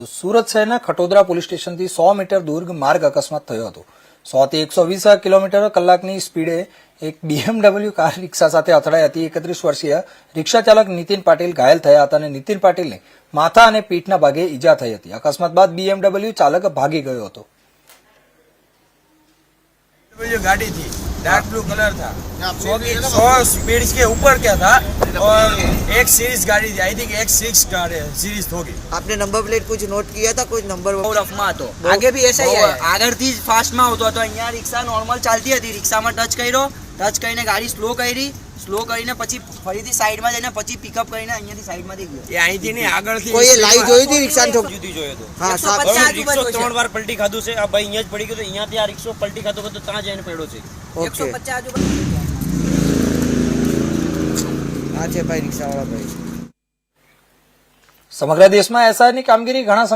સુરત શહેરના ખટોદરા પોલીસ સ્ટેશનથી 100 મીટર દૂર માર્ગ અકસ્માત થયો હતો. 100 થી 120 કિલોમીટર કલાકની સ્પીડે એક BMW કાર રિક્ષા સાથે અથડાઈ હતી. 31 વર્ષીય રિક્ષા ચાલક નીતિન પાટીલ ઘાયલ થયા હતા અને નીતિન પાટીલને માથા અને પીઠના ભાગે ઈજા થઈ હતી. અકસ્માત બાદ BMW ચાલક ભાગી ગયો હતો. गाड़ी थी डार्क ब्लू कलर था, 100 स्पीड के ऊपर क्या था और एक सीरीज गाड़ी थी, आई थिंक एक सीरीज होगी. आपने नंबर प्लेट कुछ नोट किया था? कुछ नंबर રફમાં હતો. આગે બી એસા ही है. આગળથી જ ફાસ્ટમાં આવતો હતો. અહીંયા રિક્ષા નોર્મલ ચાલતી હતી. રિક્ષામાં ટચ કરીને ગાડી સ્લો કરીને પછી ફરીથી સાઈડમાં જઈને પછી પિકઅપ કરીને અહીંયાથી સાઈડમાંથી ગયો. એ અહીંથી નહીં આગળથી કોઈ લાઈવ જોઈ હતી રિક્ષાને ઠોકી? જુદી જોયો હતો. હા, 150 રિક્ષો 3 વાર પલટી ખાધું છે. આ ભાઈ અહીંયા જ પડી ગયો તો અહીંયાથી આ રિક્ષો પલટી ખાતો તો ત્યાં જઈને પડ્યો છે. ઓકે. 150 આજુબાજુ. આ છે ભાઈ રિક્ષાવાળા ભાઈ. સમગ્ર દેશમાં એસઆઈની કામગીરી ઘણા